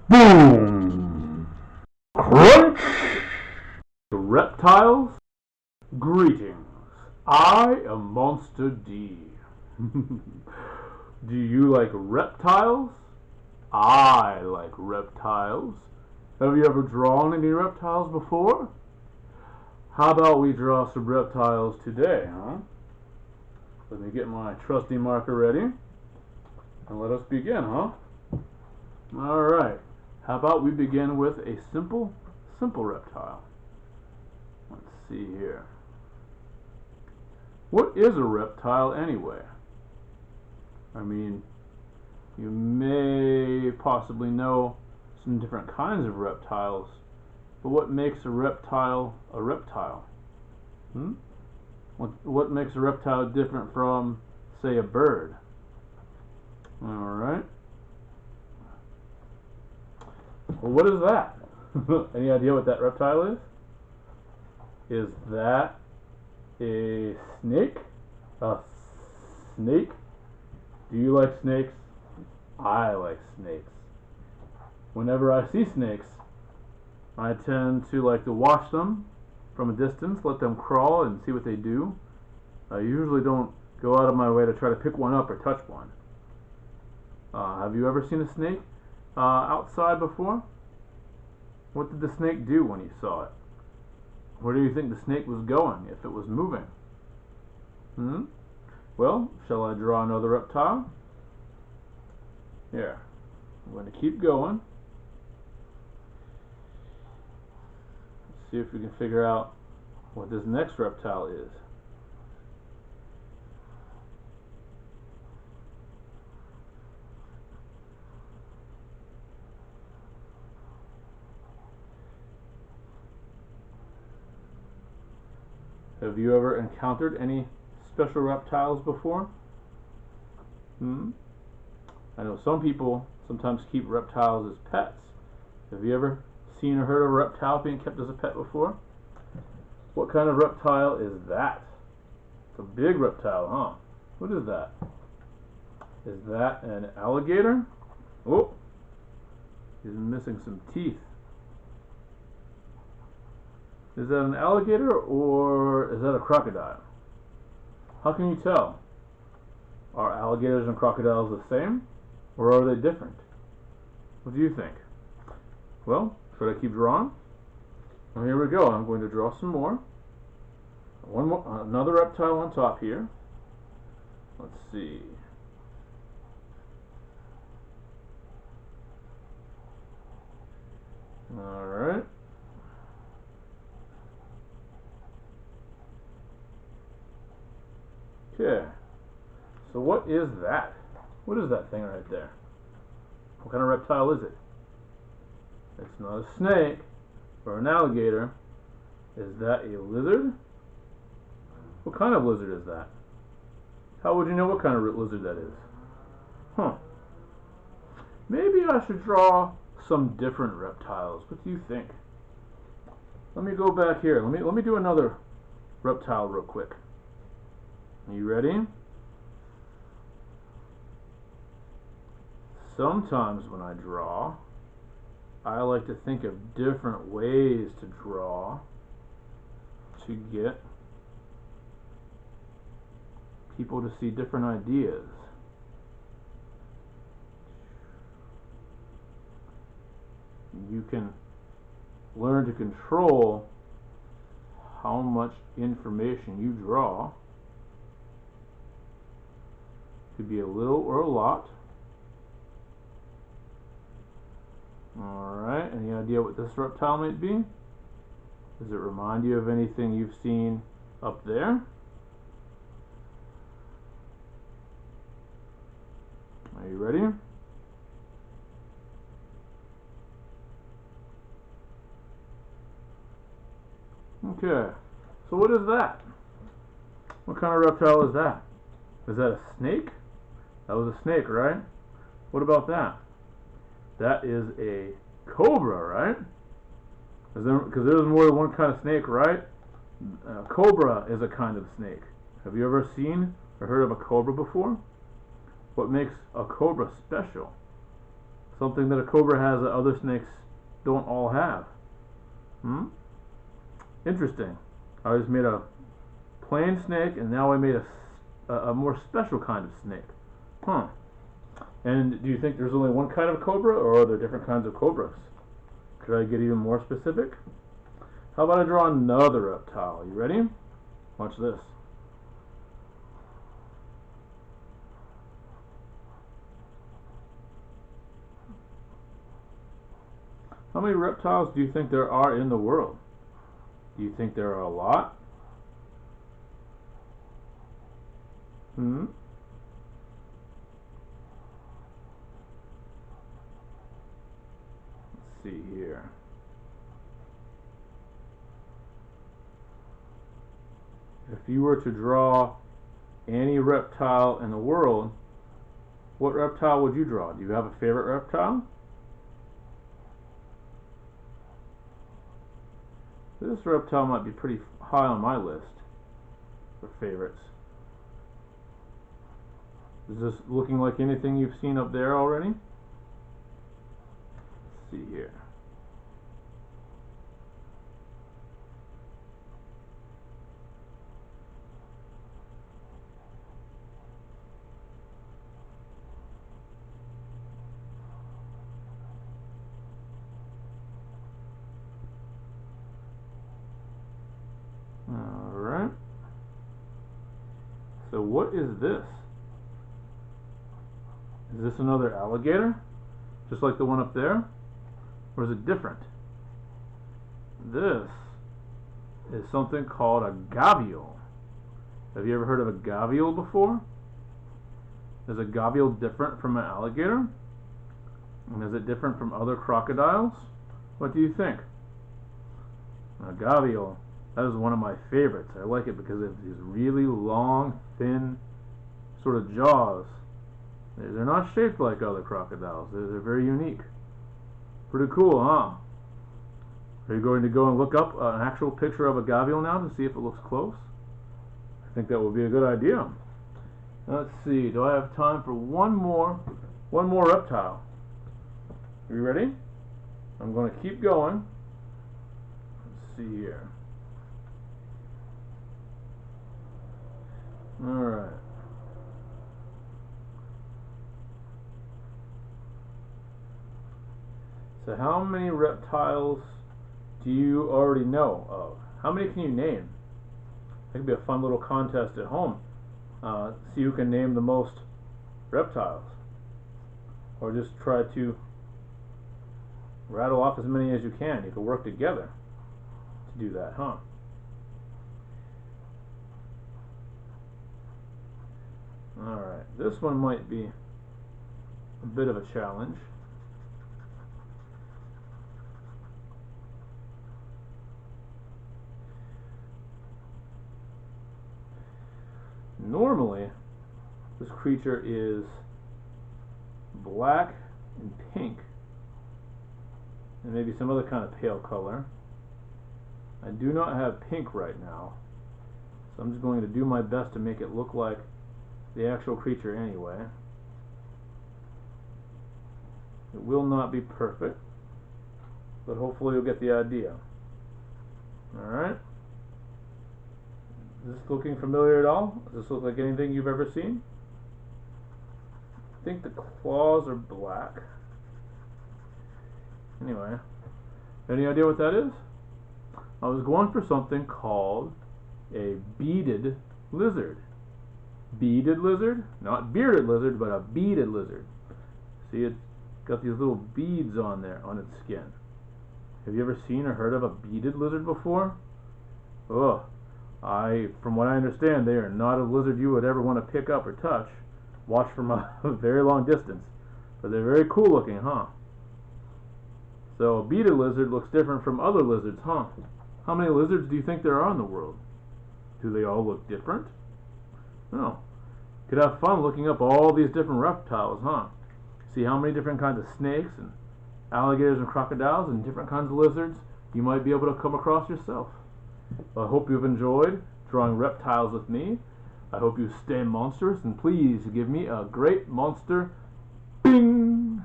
Boom! Crunch! Reptiles, greetings. I am Monster D. Do you like reptiles? I like reptiles. Have you ever drawn any reptiles before? How about we draw some reptiles today, huh? Let me get my trusty marker ready. And let us begin, huh? Alright. How about we begin with a simple reptile? Let's see here. What is a reptile anyway? I mean, you may possibly know some different kinds of reptiles, but what makes a reptile a reptile? What makes a reptile different from, say, a bird? Alright. Well, what is that? Any idea what that reptile is? Is that a snake? A snake? Do you like snakes? I like snakes. Whenever I see snakes, I tend to like to watch them from a distance, let them crawl and see what they do. I usually don't go out of my way to try to pick one up or touch one. Have you ever seen a snake outside before? What did the snake do when you saw it? Where do you think the snake was going if it was moving? Well, shall I draw another reptile? Here. I'm going to keep going. Let's see if we can figure out what this next reptile is. Have you ever encountered any special reptiles before? I know some people sometimes keep reptiles as pets. Have you ever seen or heard of a reptile being kept as a pet before? What kind of reptile is that? It's a big reptile, huh? What is that? Is that an alligator? Oh, he's missing some teeth. Is that an alligator or is that a crocodile? How can you tell? Are alligators and crocodiles the same, or are they different? What do you think? Well, should I keep drawing? Well, here we go. I'm going to draw some more. One more, another reptile on top here. Let's see. All right. Okay, so what is that? What is that thing right there? What kind of reptile is it? It's not a snake or an alligator. Is that a lizard? What kind of lizard is that? How would you know what kind of lizard that is? Maybe I should draw some different reptiles. What do you think? Let me go back here. Let me do another reptile real quick. Are you ready? Sometimes when I draw, I like to think of different ways to draw to get people to see different ideas. You can learn to control how much information you draw. Could be a little or a lot. Alright, any idea what this reptile might be? Does it remind you of anything you've seen up there? Are you ready? Okay, so what is that? What kind of reptile is that? Is that a snake? That was a snake, right? What about that? That is a cobra, right? Because there's more than one kind of snake, right? Cobra is a kind of snake. Have you ever seen or heard of a cobra before? What makes a cobra special? Something that a cobra has that other snakes don't all have. Interesting. I just made a plain snake, and now I made a more special kind of snake. And do you think there's only one kind of cobra, or are there different kinds of cobras? Could I get even more specific? How about I draw another reptile? You ready? Watch this. How many reptiles do you think there are in the world? Do you think there are a lot? Let's see here. If you were to draw any reptile in the world, what reptile would you draw? Do you have a favorite reptile? This reptile might be pretty high on my list for favorites. Is this looking like anything you've seen up there already? Let's see here. Alright. So what is this? Is this another alligator? Just like the one up there? Or is it different? This is something called a gavial. Have you ever heard of a gavial before? Is a gavial different from an alligator? And is it different from other crocodiles? What do you think? A gavial, that is one of my favorites. I like it because it has these really long, thin sort of jaws. They're not shaped like other crocodiles. They're very unique. Pretty cool, huh? Are you going to go and look up an actual picture of a gavial now to see if it looks close? I think that would be a good idea. Let's see. Do I have time for one more reptile? Are you ready? I'm going to keep going. Let's see here. All right. So how many reptiles do you already know of? How many can you name? That could be a fun little contest at home. See who can name the most reptiles. Or just try to rattle off as many as you can. You can work together to do that, huh? Alright, this one might be a bit of a challenge. Normally, this creature is black and pink, and maybe some other kind of pale color. I do not have pink right now, so I'm just going to do my best to make it look like the actual creature anyway. It will not be perfect, but hopefully you'll get the idea. Alright. Is this looking familiar at all? Does this look like anything you've ever seen? I think the claws are black. Anyway, any idea what that is? I was going for something called a beaded lizard. Beaded lizard? Not bearded lizard, but a beaded lizard. See, it's got these little beads on there, on its skin. Have you ever seen or heard of a beaded lizard before? Ugh. From what I understand, they are not a lizard you would ever want to pick up or touch. Watch from a very long distance. But they're very cool looking, huh? So a beaded lizard looks different from other lizards, huh? How many lizards do you think there are in the world? Do they all look different? No. You could have fun looking up all these different reptiles, huh? See how many different kinds of snakes and alligators and crocodiles and different kinds of lizards you might be able to come across yourself. Well, I hope you've enjoyed drawing reptiles with me. I hope you stay monstrous, and please give me a great monster bing!